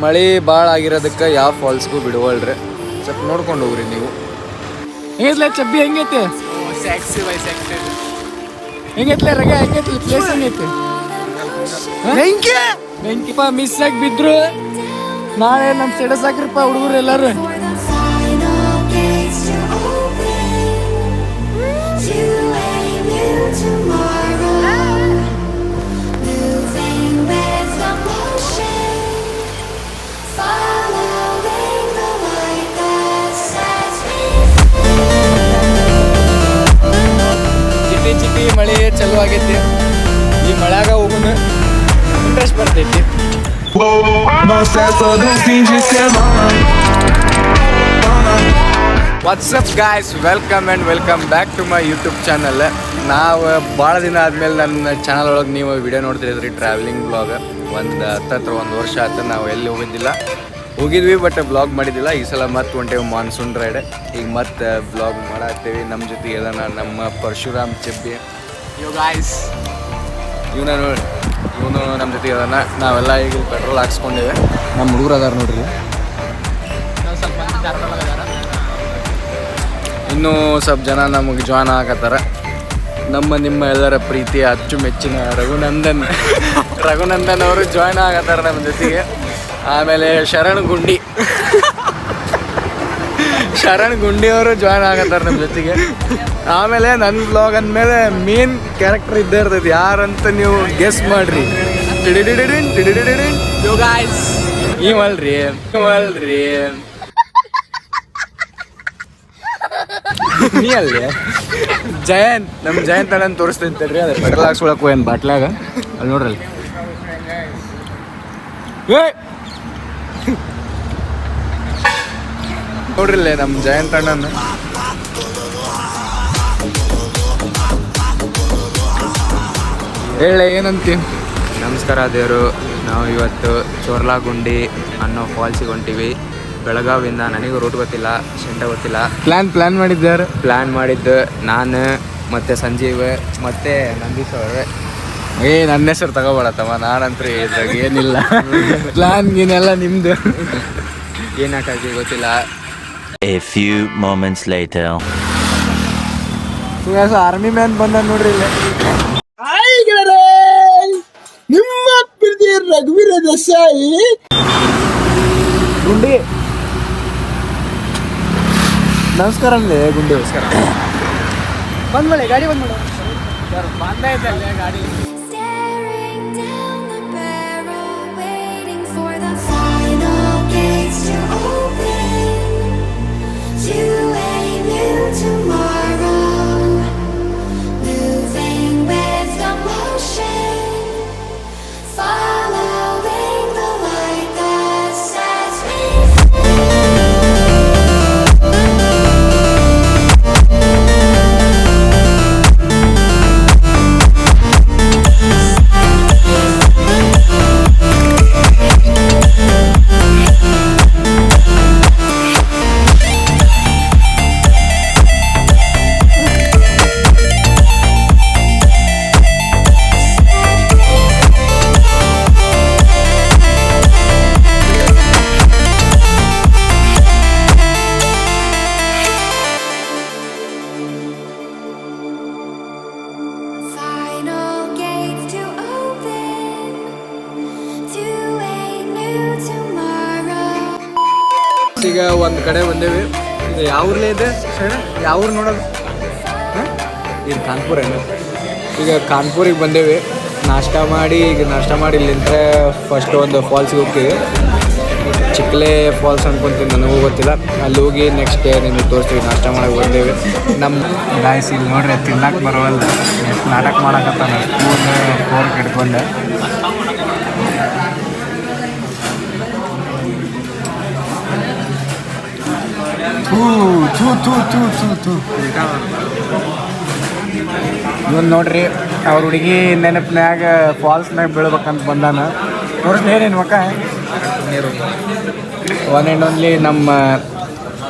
ಮಳೆ ಭಾಳ ಆಗಿರೋದಕ್ಕೆ ಯಾವ ಫಾಲ್ಸ್ಗೂ ಬಿಡುವಲ್ರಿ, ಸ್ವಲ್ಪ ನೋಡ್ಕೊಂಡು ಹೋಗ್ರಿ ನೀವು. ಹೆಂಗೈತ್ಲೆ ಚಬ್ಬಿ? ಹೆಂಗೈತೆ ಹೆಂಗೈತ್ಲೆ ರಗ? ಹೆಂಗೈತ್ಲೆ ಪ್ಲೇಸ್? ಹೆಂಗೈತೆ? ಬೆಂಕಿಪ್ಪ ಮಿಸ್ ಆಗಿ ಬಿದ್ರು. ನಾಳೆ ನಮ್ಮ ಸ್ಟೇಟಸ್ ಹಾಕ್ರಿಪ್ಪ ಹುಡುಗರು ಎಲ್ಲಾರು. ಚಿಟಿ ಮಳೆ ಚಲೋ ಆಗೈತಿ. ಈ ಮಳ್ಯಾಗ ಹೋಗುನು ಇಂಟ್ರೆಸ್ಟ್ ಬರ್ತೈತಿ. What's up guys, welcome and welcome back to my YouTube channel. ನಾವು ಭಾಳ ದಿನ ಆದಮೇಲೆ ನನ್ನ ಚಾನಲ್ ಒಳಗೆ ನೀವು ವಿಡಿಯೋ ನೋಡ್ತಿದ್ರಿ, ಟ್ರಾವೆಲಿಂಗ್ ಬ್ಲಾಗ್. ಹತ್ತತ್ರ 1 ವರ್ಷ ಆಯ್ತು ನಾವು ಎಲ್ಲಿ ಹೋಗಿದ್ವಿ, ಬಟ್ ಬ್ಲಾಗ್ ಮಾಡಿದ್ದಿಲ್ಲ. ಈ ಸಲ ಮತ್ತೆ ಹೊಂಟೇವಿ ಮಾನ್ಸೂನ್ ರೈಡ್. ಈಗ ಮತ್ತೆ ಬ್ಲಾಗ್ ಮಾಡತ್ತೀವಿ. ನಮ್ಮ ಜೊತೆಗೆ ಇದನ್ನ ನಮ್ಮ ಪರಶುರಾಮ್ ಚಬ್ಬಿ. ಇವನು ನಮ್ಮ ಜೊತೆಗೆ ಅದನ್ನ. ನಾವೆಲ್ಲ ಈಗ ಪೆಟ್ರೋಲ್ ಹಾಕ್ಸ್ಕೊಂಡಿವೆ. ನಮ್ಮ ಹುಡುಗರು ಅದಾರ ನೋಡ್ರಿ. ಇನ್ನೂ ಸ್ವಲ್ಪ ಜನ ನಮಗೆ ಜಾಯ್ನ್ ಆಗತ್ತಾರ. ನಿಮ್ಮ ಎಲ್ಲರ ಪ್ರೀತಿಯ ಅಚ್ಚುಮೆಚ್ಚಿನ ರಘುನಂದನ್ ಅವರು ಜಾಯ್ನ್ ಆಗತ್ತಾರ ನಮ್ಮ ಜೊತೆಗೆ. ಆಮೇಲೆ ಶರಣ್ ಗುಂಡಿ ಅವರು ಜಾಯ್ನ್ ಆಗತ್ತಾರ ನಮ್ಮ ಜೊತೆಗೆ. ಆಮೇಲೆ ನನ್ನ ಬ್ಲಾಗ್ ಅಂದಮೇಲೆ ಮೇನ್ ಕ್ಯಾರೆಕ್ಟರ್ ಇದ್ದೇ ಇರ್ತೈತಿ. ಯಾರಂತ ನೀವು ಗೆಸ್ ಮಾಡ್ರಿ. ಇವಲ್ರಿ ನೀ ಅಲ್ಲಿ ಜಯಂತ್, ನಮ್ಮ ಜಯಂತ್ ಅಣ್ಣ ತೋರಿಸ್ತೇನೆ ತಡ್ರಿ. ಅದೇ ಪೆಟ್ರೋಲ್ ಹಾಕ್ಸ್ಕೊಳಕ್ ಏನು ಬಾಟ್ಲಾಗ ಅಲ್ಲಿ ನೋಡ್ರಲ್ಲಿ. ನೋಡ್ರಿಲ್ಲೇ ನಮ್ಮ ಜಯಂತ್ ಅಣ್ಣನ. ಹೇಳ ಏನಂತೀವಿ. ನಮಸ್ಕಾರ ದೇವರು. ನಾವು ಇವತ್ತು ಚೋರ್ಲಾಗುಂಡಿ ಅನ್ನೋ ಫಾಲ್ಸಿಗೆ ಹೊಂಟಿವಿ. ಬೆಳಗಾವಿಯಿಂದ. ನನಗೂ ರೂಟ್ ಗೊತ್ತಿಲ್ಲ, ಸೆಂಟ ಗೊತ್ತಿಲ್ಲ. ಪ್ಲ್ಯಾನ್ ಮಾಡಿದ್ದಾರೆ. ಪ್ಲ್ಯಾನ್ ಮಾಡಿದ್ದು ನಾನು ಮತ್ತು ಸಂಜೀವ್ ಮತ್ತು ನಂದೀಶ್ ಅವರು. ನನ್ನ ಹೆಸರು ತಗೋಬೇಡತ್ತಮ್ಮ, ನಾನಂತೂ ಇದ್ರಾಗ ಏನಿಲ್ಲ. ಪ್ಲ್ಯಾನ್ ಗೀನೆಲ್ಲ ನಿಮ್ಮದು. ಏನಾಗಿ ಗೊತ್ತಿಲ್ಲ. A few moments later. Army man ಬಂದ ನೋಡ್ರಿ ಇಲ್ಲ. ನಿಮ್ಮ ಪ್ರೀತಿ ರಘುವೀರ ದೇಸಾಯಿ ಗುಂಡಿ. ನಮಸ್ಕಾರ ಅಂದೆ ಗುಂಡಿ. ನಮಸ್ಕಾರ. ಬಂದ್ ಮಾಡಿ ಗಾಡಿ ಬಂದ್ ಮಾಡು. ಬಂದೈತಲ್ಲೇ ಗಾಡಿ. ಈಗ ಒಂದು ಕಡೆ ಬಂದೇವಿ. ಇದು ಯಾವ ಊರ್ಲೇ ಇದೆ ಸೈಡ್? ಯಾವ ಊರು ನೋಡೋದು? ಇದು ಕಾನ್ಪುರ ಏನು? ಈಗ ಕಾನ್ಪುರಿಗೆ ಬಂದೇವಿ. ನಾಷ್ಟ ಮಾಡಿ ಇಲ್ಲಿಂದ ಫಸ್ಟ್ ಒಂದು ಫಾಲ್ಸಿಗೆ ಹೋಗ್ತೀವಿ. ಚಿಕ್ಕಲೆ ಫಾಲ್ಸ್ ಅನ್ಕೊಂತೀನಿ, ನನಗೂ ಗೊತ್ತಿಲ್ಲ. ಅಲ್ಲಿ ಹೋಗಿ ನೆಕ್ಸ್ಟ್ ನಿಮಗೆ ತೋರಿಸ್ತೀವಿ. ನಾಷ್ಟ ಮಾಡಕ್ಕೆ ಬಂದೇವಿ. ನಮ್ಮ ಗಾಯ್ಸ್ ಇಲ್ಲಿ ನೋಡ್ರಿ, ತಿನ್ನಕ್ಕೆ ಬರೋವಲ್ಲ. ಎಷ್ಟು ನಾಟಕ ಮಾಡಕತ್ತಾನ. Spoon fork ಹಿಡ್ಕೊಂಡೆ. ಇವನು ನೋಡ್ರಿ, ಅವ್ರ ಹುಡುಗಿ ನೆನಪಿನ್ಯಾಗ ಫಾಲ್ಸ್ನಾಗ ಬೀಳ್ಬೇಕಂತ ಬಂದಾನ. ನೋಡ್ರಿ ಏನೇನು ಮಕ್ಕ. ಒನ್ ಆ್ಯಂಡ್ ಓನ್ಲಿ ನಮ್ಮ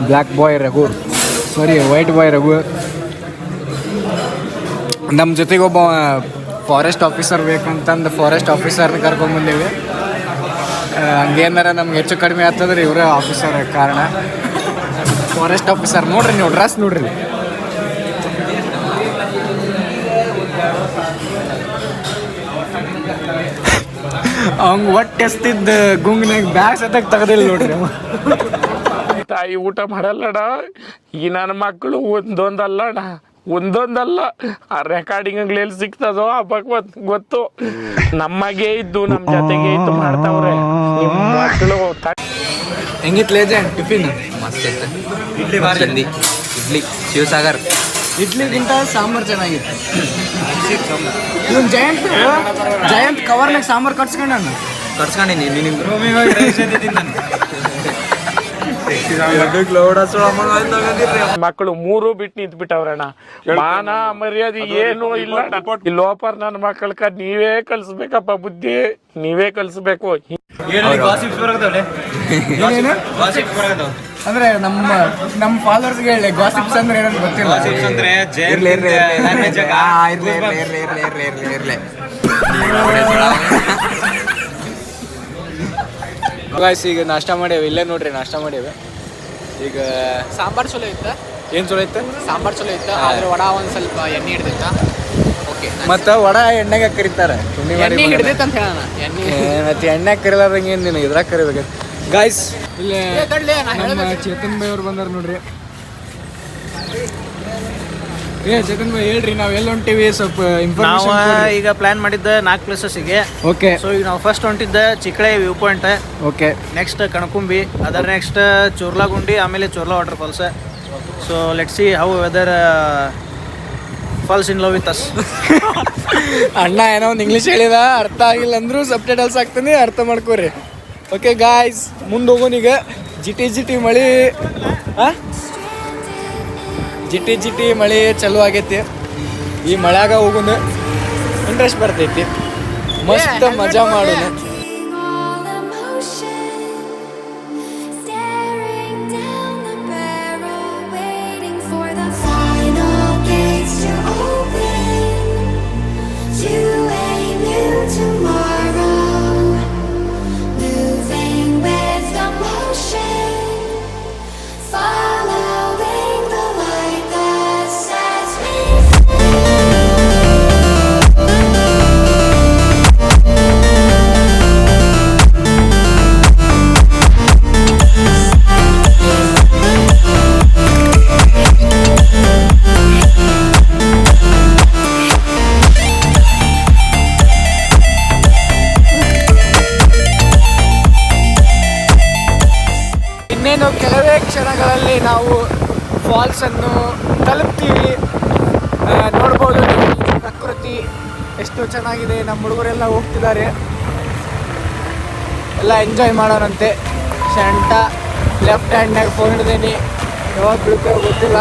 ಬ್ಲ್ಯಾಕ್ ಬಾಯ್ ರಘು, ವೈಟ್ ಬಾಯ್ ರಘು. ನಮ್ಮ ಜೊತೆಗೆ ಒಬ್ಬ ಫಾರೆಸ್ಟ್ ಆಫೀಸರ್ ಬೇಕಂತಂದು ಫಾರೆಸ್ಟ್ ಆಫೀಸರ್ನ ಕರ್ಕೊಂಡ್ಬಂದೇವಿ. ಹಂಗೇನಾರ ನಮ್ಗೆ ಹೆಚ್ಚು ಕಡಿಮೆ ಆಗ್ತದ್ರಿ ಇವರೇ ಆಫೀಸರ್ ಕಾರಣ. ಫಾರೆಸ್ಟ್ ಆಫೀಸರ್ ನೋಡ್ರಿ ನೀವು ಡ್ರೆಸ್ ನೋಡ್ರಿ. ಅವಂಗ ಒಟ್ಟು ಎಸ್ತಿದ್ದ ಗುಂಗ್ನಾಗ ಬ್ಯಾಗ್ ಸತಕ್ ತೆಗ್ದಿಲ್ಲ ನೋಡ್ರಿ ಅವ. ತಾಯಿ ಊಟ ಮಾಡಲ್ಲಣ್ಣ. ಈ ನನ್ನ ಮಕ್ಕಳು ಒಂದೊಂದಲ್ಲ ಆ ರೆಕಾರ್ಡಿಂಗ್ ಎಲ್ಲಿ ಸಿಗ್ತದೋ ಆ ಭಗವತ್ ಗೊತ್ತು. ನಮಗೆ ಇದ್ದು ನಮ್ಮ ಜೊತೆಗೆ ಇದ್ದು ಮಾಡ್ತಾವ್ರೆ ನಿಮ್ಮ ಮಕ್ಕಳು. ಹೆಂಗಿತ್ತು ಲೇಜೆಂಡ್ ಟಿಫಿನ್? ಮಸ್ತ್ ಇತ್ತು. ಇಡ್ಲಿ ಶಿವಸಾಗರ್. ಇಡ್ಲಿಗಿಂತ ಸಾಂಬಾರು ಚೆನ್ನಾಗಿತ್ತು. ಇವನ್ ಜಯಂತ್ ಕವರ್ನಾಗ ಸಾಂಬಾರು ಕಟ್ಸ್ಕೊಂಡ ಕರ್ಸ್ಕೊಂಡಿನಿ ನಿನ್ನ ಮಕ್ಕಳು 3 ಬಿಟ್ಟು ನಿಂತ್ ಬಿಟ್ಟವ್ರಣ್ಣ. ಮಾನ ಮರ್ಯಾದೆ ಏನು ಇಲ್ಲ. ಈ ಲೋಪರ್ ನನ್ನ ಮಕ್ಕಳಕ ನೀವೇ ಕಲ್ಸ್ಬೇಕಪ್ಪ, ಬುದ್ಧಿ ನೀವೇ ಕಲ್ಸ್ಬೇಕು. ಅಂದ್ರೆ ನಮ್ಮ ಫಾಲೋವರ್ಸ್ಗೆ ಹೇಳಿ ಗಾಸಿಪ್ಸ್ ಅಂದ್ರೆ ಏನಂತ ಗೊತ್ತಿಲ್ಲ. ಈಗ ನಾಷ್ಟ ಮಾಡ್ಯಾವ, ಇಲ್ಲೇ ನೋಡ್ರಿ ನಾಷ್ಟ ಮಾಡ್ಯಾವ. ಈಗ ಸಾಂಬಾರ್ ಚಲೋ ಇತ್ತ. ಏನು ಚಲೋ ಇತ್ತು? ಸಾಂಬಾರ್ ಚಲೋ ಇತ್ತ, ಆದ್ರೆ ವಡ ಒಂದ್ ಸ್ವಲ್ಪ ಎಣ್ಣೆ ಹಿಡ್ದಿತ್ತ. ಓಕೆ, ಮತ್ತು ವಡ ಎಣ್ಣೆಗೆ ಕರೀತಾರೆ. ಎಣ್ಣೆ ಹಿಡ್ದಿತ್ತ ಅಂತ ಹೇಳೋಣ. ಮತ್ತೆ ಎಣ್ಣೆ ಕರೀಲಾರ್ದಂಗೆ ಏನು ನಿನಗೆ ಇದ್ರಾಗ ಕರಿಬೇಕು. ಗಾಯ್ಸ್ ಇಲ್ಲೇ ನಮ್ಮ ಚೇತನ್ ಭಾಯ್ ಅವ್ರು ಬಂದಾರ ನೋಡ್ರಿ. ಚೇತನ್ ಭಾಯ್ ಹೇಳ್ರಿ, ನಾವು ಎಲ್ಲಿ ಹೊಂಟೀವಿ ಸ್ವಲ್ಪ ಇನ್ಫಾರ್ಮೇಷನ್. ನಾವು ಈಗ ಪ್ಲಾನ್ ಮಾಡಿದ್ದ 4 ಪ್ಲೇಸಸ್ಸಿಗೆ. ಓಕೆ. ಸೊ ಈಗ ನಾವು ಫಸ್ಟ್ ಹೊಂಟಿದ್ದ Chikkale view point. Okay. Next Kanakumbi, ಅದರ ನೆಕ್ಸ್ಟ್ ಚೋರ್ಲಾಗುಂಡಿ, ಆಮೇಲೆ Chorla water falls. So let see how weather falls in love with us. ಅಣ್ಣ ಏನೋ ಒಂದು ಇಂಗ್ಲೀಷ್ ಹೇಳಿದ, ಅರ್ಥ ಆಗಿಲ್ಲ ಅಂದ್ರೂ ಸಬ್ ಟೈಟಲ್ಸ್ ಹಾಕ್ತೀನಿ, ಅರ್ಥ ಮಾಡ್ಕೋರಿ. ಓಕೆ ಗಾಯ್ಸ್, ಮುಂದೆ ಹೋಗೋಣ ಈಗ. ಜಿಟಿ ಮಳೆ, ಜಿಟಿ ಮಳೆ ಚಲೋ ಆಗೈತಿ. ಈ ಮಳ್ಯಾಗ ಹೋಗೋಣ, ಇಂಟ್ರೆಸ್ಟ್ ಬರ್ತೈತಿ, ಮಸ್ತ್ ಮಜಾ ಮಾಡೋಣ. ಇನ್ನೇನು ಕೆಲವೇ ಕ್ಷಣಗಳಲ್ಲಿ ನಾವು ಫಾಲ್ಸನ್ನು ತಲುಪ್ತೀವಿ. ನೋಡ್ಬೋದು ನೀವು ಪ್ರಕೃತಿ ಎಷ್ಟು ಚೆನ್ನಾಗಿದೆ. ನಮ್ಮ ಹುಡುಗರೆಲ್ಲ ಹೋಗ್ತಿದ್ದಾರೆ, ಎಲ್ಲ ಎಂಜಾಯ್ ಮಾಡೋಣಂತೆ. ಶಂಟ ಲೆಫ್ಟ್ ಹ್ಯಾಂಡ್ನಾಗ ಫೋನ್ ಹಿಡ್ದೇನಿ, ಯಾವಾಗ ಬೀಳ್ತಾರೋ ಗೊತ್ತಿಲ್ಲ.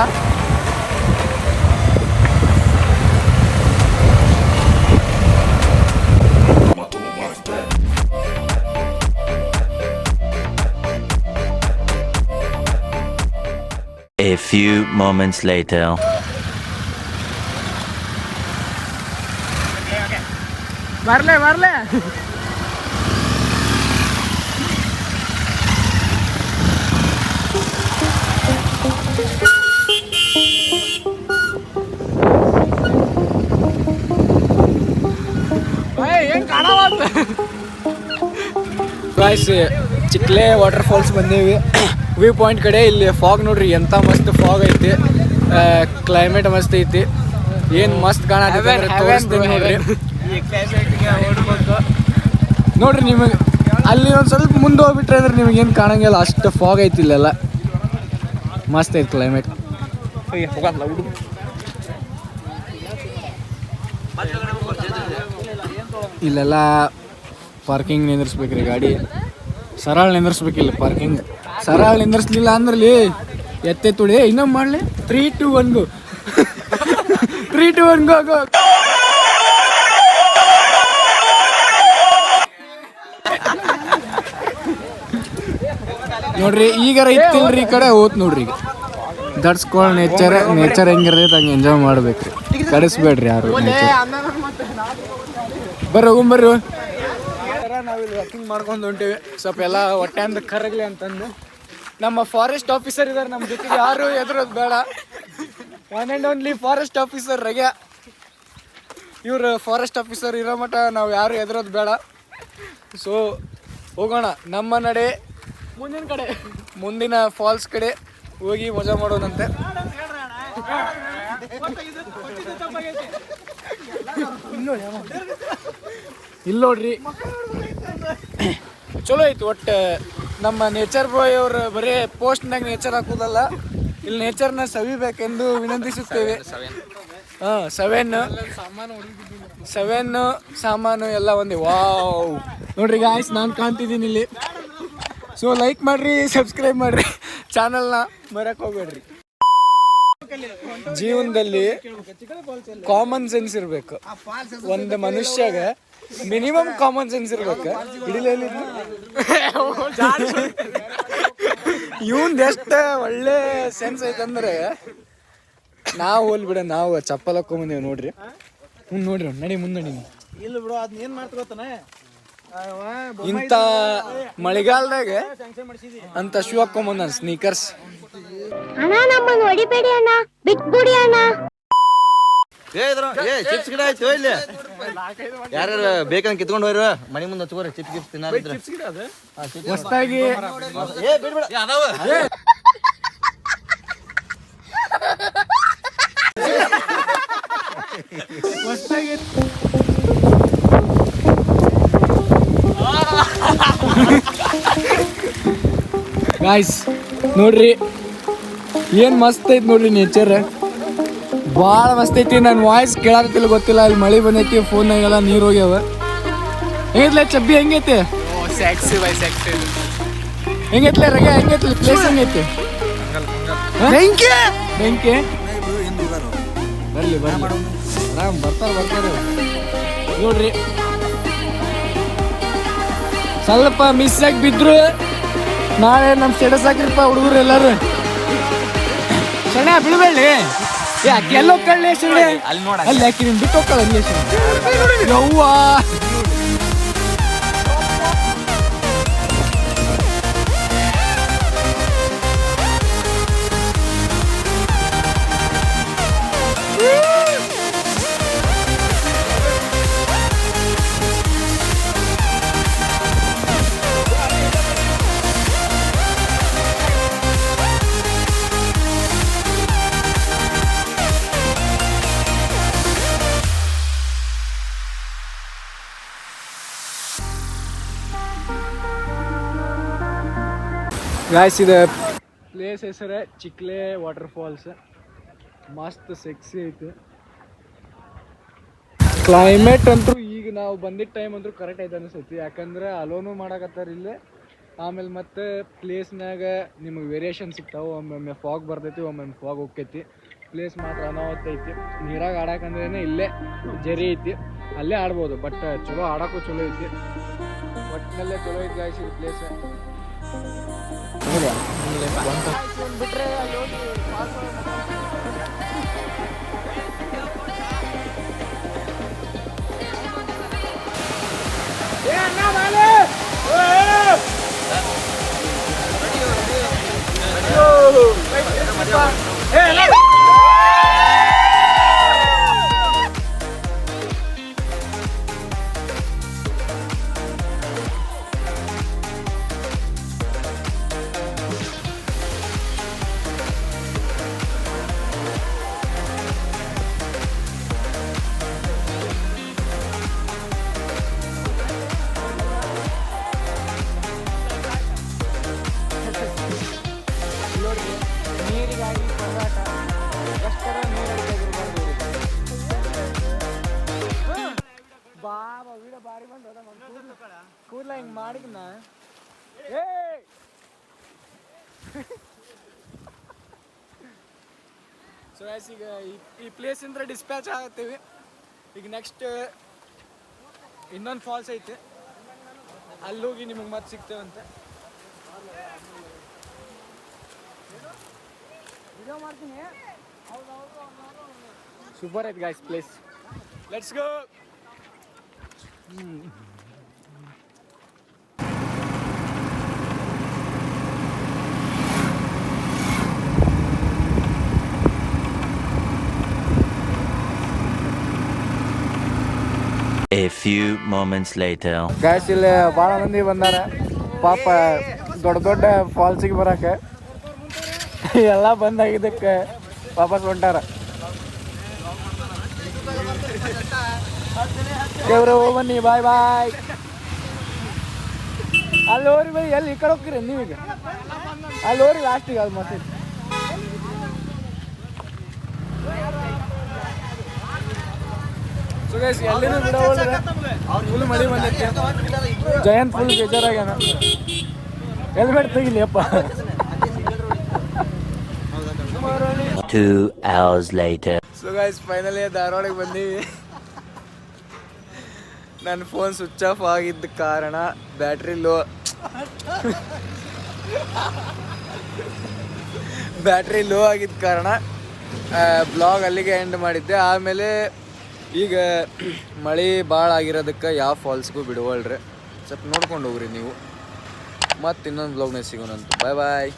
A few moments later. ಬರ್ಲೆ ಗಾಯ್ಸ್, ಚಿಕ್ಲೆ ವಾಟರ್ ಫಾಲ್ಸ್ ಬಂದೇವಿ. ವ್ಯೂ ಪಾಯಿಂಟ್ ಕಡೆ ಇಲ್ಲಿ ಫಾಗ್ ನೋಡ್ರಿ, ಎಂತ ಮಸ್ತ್ ಫಾಗ್ ಐತಿ. ಕ್ಲೈಮೇಟ್ ಮಸ್ತ್ ಐತಿ. ಏನು ಮಸ್ತ್ ಕಾಣತ್ತೆ ತೋರಿಸ್ತೀನಿ ನೋಡ್ರಿ. ನೋಡ್ರಿ ನಿಮಗೆ ಅಲ್ಲಿ ಒಂದು ಸ್ವಲ್ಪ ಮುಂದೆ ಹೋಗ್ಬಿಟ್ರೆ ಅಂದ್ರೆ ನಿಮಗೆ ಏನು ಕಾಣಂಗಿಲ್ಲ, ಅಷ್ಟು ಫಾಗ್ ಐತಿ ಇಲ್ಲೆಲ್ಲ. ಮಸ್ತ್ ಐತಿ ಕ್ಲೈಮೇಟ್. ಇಲ್ಲೆಲ್ಲ ಪಾರ್ಕಿಂಗ್ ನಿಂದಿರ್ಸ್ಬೇಕ್ರಿ ಗಾಡಿ. ಸರಳ ನಿಂದಿರ್ಸ್ಬೇಕಿಲ್ಲ ಪಾರ್ಕಿಂಗ್. ಸರಳ ನಿಂದಿರ್ಸ್ಲಿಲ್ಲ ಅಂದ್ರಲ್ಲಿ ಎತ್ತೆ ತುಳಿ ಇನ್ನೊಮ್ಮೆ ಮಾಡಲಿ. 3, 2, 1 ಗೋ. 3, 2, 1 ಗೋ. ನೋಡ್ರಿ ಈಗಾರ ಇತ್ತಿಲ್ರಿ ಈ ಕಡೆ ಹೋತ್ ನೋಡ್ರಿ. ಈಗ ದಟ್ಸ್ಕೊಳ್ಳ ನೇಚರ್ ಹೆಂಗಿರ್ತೈತೆ ಹಂಗೆ ಎಂಜಾಯ್ ಮಾಡ್ಬೇಕ್ರಿ, ಕಡಿಸ್ಬೇಡ್ರಿ ಯಾರು. ಬರ್ರಿ ಹೋಗುಂಬರ್ರಿ. ನಾವಿಲ್ಲಿ ವಾಕಿಂಗ್ ಮಾಡ್ಕೊಂಡು ಹೊಂಟೇವಿ ಸ್ವಲ್ಪ ಎಲ್ಲ ಹೊಟ್ಟೆ ಅಂದ ಕರಗಲಿ ಅಂತಂದು. ನಮ್ಮ ಫಾರೆಸ್ಟ್ ಆಫೀಸರ್ ಇದ್ದಾರೆ ನಮ್ಮ ಜೊತೆಗೆ, ಯಾರು ಎದುರೋದು ಬೇಡ. One and only forest officer ರಗೆ. ಇವರು ಫಾರೆಸ್ಟ್ ಆಫೀಸರ್ ಇರೋ ಮಟ್ಟ ನಾವು ಯಾರು ಎದುರೋದು ಬೇಡ. ಸೊ ಹೋಗೋಣ ನಮ್ಮ ನಡೆ ಮುಂದಿನ ಫಾಲ್ಸ್ ಕಡೆ ಹೋಗಿ ಮಜಾ ಮಾಡೋಣಂತೆ. ಇಲ್ಲಿ ನೋಡ್ರಿ ಚಲೋ ಐತಿ. ಒಟ್ಟು ನಮ್ಮ ನೇಚರ್ ಬಾಯ್ ಅವರು ಬರೀ ಪೋಸ್ಟ್ನಾಗ ನೇಚರ್ ಹಾಕೋದಲ್ಲ, ಇಲ್ಲಿ ನೇಚರ್ನ ಸವಿಬೇಕೆಂದು ವಿನಂತಿಸುತ್ತೇವೆ. ಹಾಂ, 7 ಸಾಮಾನು ಎಲ್ಲ ಒಂದೇ. ವಾವ್ ನೋಡ್ರಿ ಗಾಯ್ಸ್, ನಾನು ಕಾಣ್ತಿದ್ದೀನಿ ಇಲ್ಲಿ. ಸೊ ಲೈಕ್ ಮಾಡ್ರಿ, ಸಬ್ಸ್ಕ್ರೈಬ್ ಮಾಡ್ರಿ, ಚಾನಲ್ನ ಮರಕ್ಕೆ ಹೋಗ್ಬೇಡ್ರಿ. ಜೀವನದಲ್ಲಿ ಕಾಮನ್ ಸೆನ್ಸ್ ಇರ್ಬೇಕು ಒಂದು ಮನುಷ್ಯಾಗ, ಮಿನಿಮಮ್ ಕಾಮನ್ ಸೆನ್ಸ್ ಇರ್ಬೇಕು. ಹಿಡಿಲೇಲಿ ಇವಂದ ಎಷ್ಟು ಒಳ್ಳೆ ಸೆನ್ಸ್ ಐತಂದ್ರೆ ನಾವು ಹೋಲ್ ಬಿಡ, ನಾವು ಚಪ್ಪಲ್ ಹಾಕೊಂಬಂದೇವ್ ನೋಡ್ರಿ. ನೋಡ್ರಿ ನಡಿ ಮುಂದೆ ನಡಿ. ಇಲ್ಲ ಬಿಡು, ಅದನ್ನ ಏನ್ ಮಾಡ್ತ ಗೊತ್ತಾನೆ, ಇಂಥ ಮಳೆಗಾಲದಾಗ ಅಂತ ಶೂ ಹಾಕೊಂಬಂದ ಸ್ನೀಕರ್ಸ್. ಅಣ್ಣ ನಮ್ಮನ್ನು ಹೊಡಿಬೇಡಿ ಅಣ್ಣ, ಬಿಟ್ಬಿಡಿ ಅಣ್ಣ. ಚಿಪ್ಸ್ ಗಿಡ ಆಯ್ತು ಇಲ್ಲಿ, ಯಾರು ಬೇಕಂತ ಕಿತ್ಕೊಂಡು ಹೋಯ್ರು ಮನೆ ಮುಂದೆ ಹಚ್ಕೋರಿ. ಚಿಪ್ಸ್ ಗಿಪ್ಸ್ ತಿನ್ನಾರಿದ್ರೆ ಹೊಸ್ತಾಗಿ ಗಾಯ್ಸ್ ನೋಡ್ರಿ ಏನ್ ಮಸ್ತ್ ಐತಿ ನೋಡ್ರಿ ನೇಚರ್, ಭಾಳ ಮಸ್ತ್ ಐತಿ. ನನ್ನ ವಾಯ್ಸ್ ಕೇಳಾಕತ್ತಿಲ್ಲ ಗೊತ್ತಿಲ್ಲ, ಅಲ್ಲಿ ಮಳೆ ಬಂದೈತಿ, ಫೋನ್ನಾಗೆಲ್ಲ ನೀರು ಹೋಗ್ಯಾವ. ಹೆಂಗೈತ್ಲೆ ಚಬ್ಬಿ, ಹೆಂಗೈತಿ ಹೆಂಗೈತ್ಲೆ ರಗೆ, ಹೆಂಗೈತ್ಲಿ ಪ್ಲೇಸ್, ಹೆಂಗೈತಿ? ಬೆಂಕಿ ಬರ್ಲಿ ಆರಾಮ್ ಬರ್ತಾರೆ ನೋಡ್ರಿ. ಸ್ವಲ್ಪ ಮಿಸ್ ಆಗಿ ಬಿದ್ರು ನಾಳೆ ನಮ್ಮ ಸ್ಟೇಟಸ್ ಹಾಕಿರಪ್ಪ ಹುಡುಗರು ಎಲ್ಲಾರು. ಶರಣ ಬಿಡಬೇಡಿ, ಯಾಕೆ ಎಲ್ಲ ಹೋಗ್ಕೊಳ್ಳಿ ಶರಣ, ಅಲ್ಲಿ ಯಾಕೆ ನೀನು ಬಿಟ್ಟು ಹೋಗ್ಕೊಳ್ಳ ಅಲ್ಲಿ ಶರಣ. ಯವ್ವ ಗಾಯ್ಸ್, ಇದು ಪ್ಲೇಸ್ ಹೆಸರೇ ಚಿಕ್ಲೆ ವಾಟರ್ ಫಾಲ್ಸ್. ಮಸ್ತ್ ಸೆಕ್ಸಿ ಐತಿ. ಕ್ಲೈಮೇಟ್ ಅಂತೂ ಈಗ ನಾವು ಬಂದಿದ್ದ ಟೈಮ್ ಅಂತೂ ಕರೆಕ್ಟ್ ಐತೆ ಅನಿಸ್ತೈತಿ, ಯಾಕಂದ್ರೆ ಅಲೋನು ಮಾಡಕತ್ತಾರ ಇಲ್ಲೇ. ಆಮೇಲೆ ಮತ್ತೆ ಪ್ಲೇಸ್ನಾಗ ನಿಮಗೆ ವೇರಿಯೇಷನ್ ಸಿಗ್ತಾವೆ. ಒಮ್ಮೊಮ್ಮೆ ಫಾಗ್ ಬರ್ತೈತಿ, ಒಮ್ಮೊಮ್ಮೆ ಫಾಗ್ ಹೋಗ್ತೈತಿ. ಪ್ಲೇಸ್ ಮಾತ್ರ ಅನಾಹುತ ಐತಿ. ನೀರಾಗ ಆಡಕ್ಕಂದ್ರೇ ಇಲ್ಲೇ ಜರಿ ಐತಿ, ಅಲ್ಲೇ ಆಡ್ಬೋದು. ಬಟ್ ಚಲೋ ಆಡೋಕ್ಕೂ ಚಲೋ ಐತಿ, ಒಟ್ಟಿನಲ್ಲೇ ಚಲೋ ಐತಿ ಗಾಯ್ಸ್ ಈ ಪ್ಲೇಸ್. ಬಿಟ್ರೆ ನೀರಿಗಾಗಿ ಹೋರಾಟ, ಎಷ್ಟರ ನೀರಾಗಿರ್ಬಾರ್ದು. ಬಾಬಾ ವೀಡ ಬಾರಿ ಬಂದು ಕೂದಲ ಹಿಂಗೆ ಮಾಡಿದ್ನ. ಸೊ ಆ್ಯಸ್ ಈಗ ಈ ಪ್ಲೇಸಿಂದ ಡಿಸ್ಪ್ಯಾಚ್ ಆಗತ್ತೀವಿ. ಈಗ ನೆಕ್ಸ್ಟ್ ಇನ್ನೊಂದು ಫಾಲ್ಸ್ ಐತೆ, ಅಲ್ಲಿ ಹೋಗಿ ನಿಮಗೆ ಮತ್ತೆ ಸಿಗ್ತೇವಂತೆ. ವಿಡಿಯೋ ಮಾಡ್ತೀನಿ. ಸೂಪರ್ ಐತೆ guys place. Let's go. A few moments later. Gas ಇಲ್ಲಿ ಭಾಳ ಮಂದಿ ಬಂದಾರ ಪಾಪ ದೊಡ್ಡ ದೊಡ್ಡ ಫಾಲ್ಸಿಗೆ ಬರಕ್ಕೆ ಎಲ್ಲ ಬಂದಾಗಿದ್ದಕ್ಕೆ ವಾಪಸ್ ಹೊಂಟಾರ. ದೇವ್ರೆ ಹೋಗ್ಬನ್ನಿ, ಬಾಯ್ ಬಾಯ್. ಅಲ್ಲಿ ಹೋರಿ ಬೈ, ಎಲ್ಲಿ ಈ ಕಡೆ ಹೋಗ್ತೀರಿ ನೀವೀಗ? ಅಲ್ಲಿ ಹೋರಿ ಲಾಸ್ಟಿಗೆ ಅದು ಮತ್ತೆ. ಸೊ ಗೈಸ್ ಎಲ್ಲಿನೂ ಬಿಡೋಲ್ರಿ, ಫುಲ್ ಮಳೆ ಬಂದೈತೆ. ಜಯಂತ್ ಫುಲ್ ಬೇಜಾರಾಗ್ಯಾನ. ಹೆಲ್ಮೆಟ್ ತೆಗಿಲಿ ಅಪ್ಪ. 2 hours later. So guys finally ಧಾರವಾಡಕ್ಕೆ ಬಂದೀವಿ. ನನ್ನ ಫೋನ್ ಸ್ವಿಚ್ ಆಫ್ ಆಗಿದ್ದ ಕಾರಣ ಬ್ಯಾಟ್ರಿ ಲೋ ಆಗಿದ್ದ ಕಾರಣ ಬ್ಲಾಗ್ ಅಲ್ಲಿಗೆ ಎಂಡ್ ಮಾಡಿದ್ದೆ. ಆಮೇಲೆ ಈಗ ಮಳೆ ಭಾಳ ಆಗಿರೋದಕ್ಕೆ ಯಾವ ಫಾಲ್ಸ್ಗೂ ಬಿಡುವಲ್ರಿ, ಸ್ವಲ್ಪ ನೋಡ್ಕೊಂಡು ಹೋಗ್ರಿ ನೀವು. ಮತ್ತು ಇನ್ನೊಂದು ಬ್ಲಾಗ್ನಾಗ ಸಿಗೋಣಂತ. ಬಾಯ್ ಬಾಯ್.